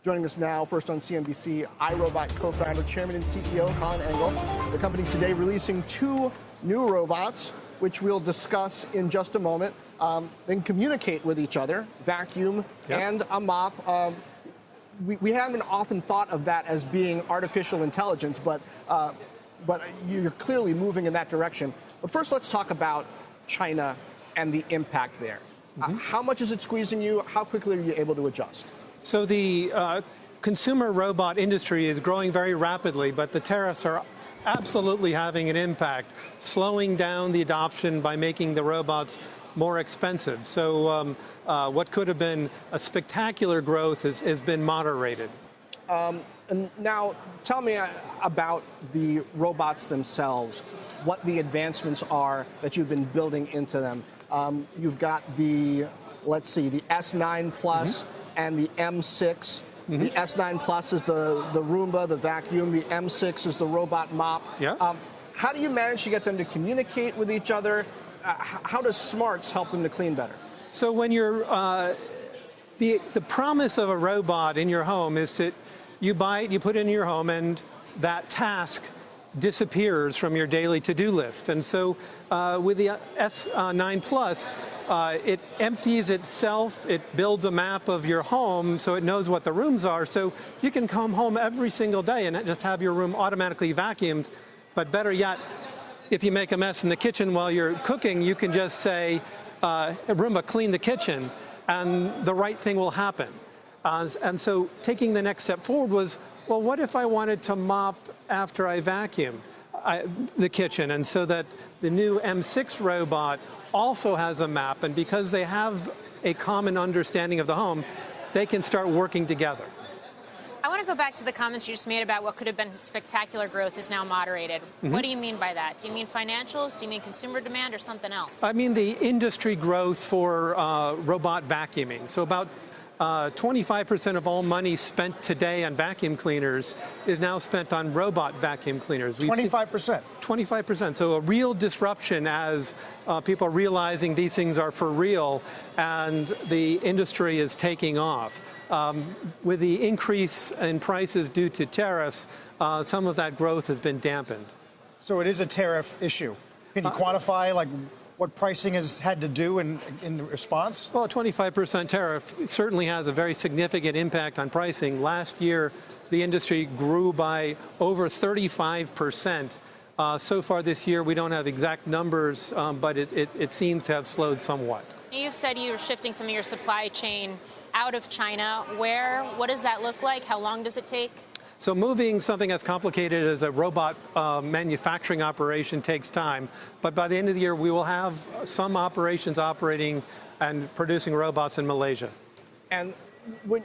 Joining us now, first on CNBC, iRobot co-founder, chairman, and CEO Colin Angle. The company today releasing two new robots, which we'll discuss in just a moment. They can communicate with each other, vacuum and a mop. We haven't often thought of that as being artificial intelligence, but you're clearly moving in that direction. But first, let's talk about China and the impact there. How much is it squeezing you? How quickly are you able to adjust? So the consumer robot industry is growing very rapidly, but the tariffs are absolutely having an impact, slowing down the adoption by making the robots more expensive. So what could have been a spectacular growth has been moderated. And now, tell me about the robots themselves, what the advancements are that you've been building into them. You've got the, let's see, the S9 Plus and the M6. The S9 Plus is the Roomba, the vacuum. The M6 is the robot mop. How do you manage to get them to communicate with each other? How does smarts help them to clean better? So when you're, the promise of a robot in your home is that you buy it, you put it in your home, and that task disappears from your daily to-do list. And so with the S9 Plus, it empties itself, it builds a map of your home so it knows what the rooms are. So you can come home every single day and just have your room automatically vacuumed. But better yet, if you make a mess in the kitchen while you're cooking, you can just say, Roomba, clean the kitchen, and the right thing will happen. And so taking the next step forward was, well, what if I wanted to mop after I vacuumed the kitchen? And so that the new M6 robot also has a map, and because they have a common understanding of the home, they can start working together. I want to go back to the comments you just made about what could have been spectacular growth is now moderated. What do you mean by that? Do you mean financials? Do you mean consumer demand or something else? I mean the industry growth for robot vacuuming. So about 25% of all money spent today on vacuum cleaners is now spent on robot vacuum cleaners. 25%? 25%. So a real disruption as people are realizing these things are for real and the industry is taking off. With the increase in prices due to tariffs, some of that growth has been dampened. So it is a tariff issue. Can you quantify what pricing has had to do in response? Well, a 25% tariff certainly has a very significant impact on pricing. Last year, the industry grew by over 35%. So far this year, we don't have exact numbers, but it seems to have slowed somewhat. You've said you're shifting some of your supply chain out of China. Where? What does that look like? How long does it take? So moving something as complicated as a robot manufacturing operation takes time, but by the end of the year we will have some operations operating and producing robots in Malaysia. And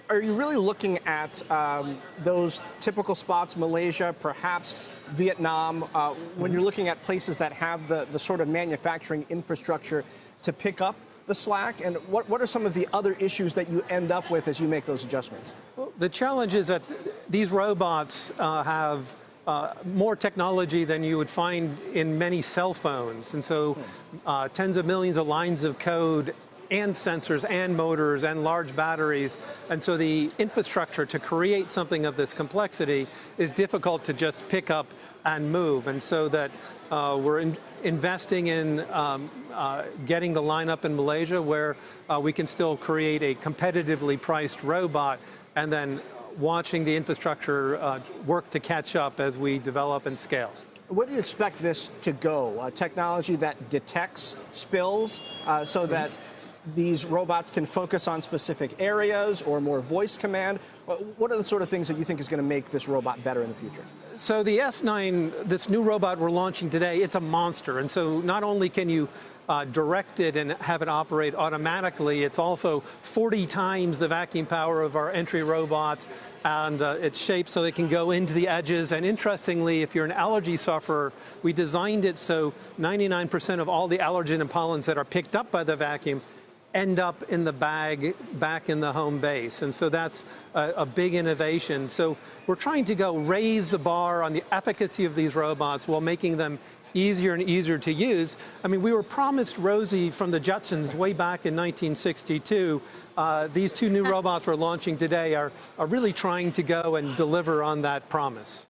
are you really looking at those typical spots, Malaysia, perhaps Vietnam, when you're looking at places that have the sort of manufacturing infrastructure to pick up the slack? And what are some of the other issues that you end up with as you make those adjustments? Well, the challenge is that these robots have more technology than you would find in many cell phones. And so tens of millions of lines of code and sensors and motors and large batteries. And so the infrastructure to create something of this complexity is difficult to just pick up and move. And so that we're investing in getting the lineup in Malaysia where we can still create a competitively priced robot and then watching the infrastructure work to catch up as we develop and scale. Where do you expect this to go? Technology that detects spills so that these robots can focus on specific areas or more voice command? What are the sort of things that you think is going to make this robot better in the future? So the S9, this new robot we're launching today, it's a monster. And so not only can you direct it and have it operate automatically, it's also 40 times the vacuum power of our entry robot. And it's shaped so they can go into the edges. And interestingly, if you're an allergy sufferer, we designed it so 99% of all the allergen and pollens that are picked up by the vacuum end up in the bag back in the home base. And so that's a big innovation. So we're trying to raise the bar on the efficacy of these robots while making them easier and easier to use. I mean, we were promised Rosie from the Jetsons way back in 1962. These two new robots we're launching today are really trying to go and deliver on that promise.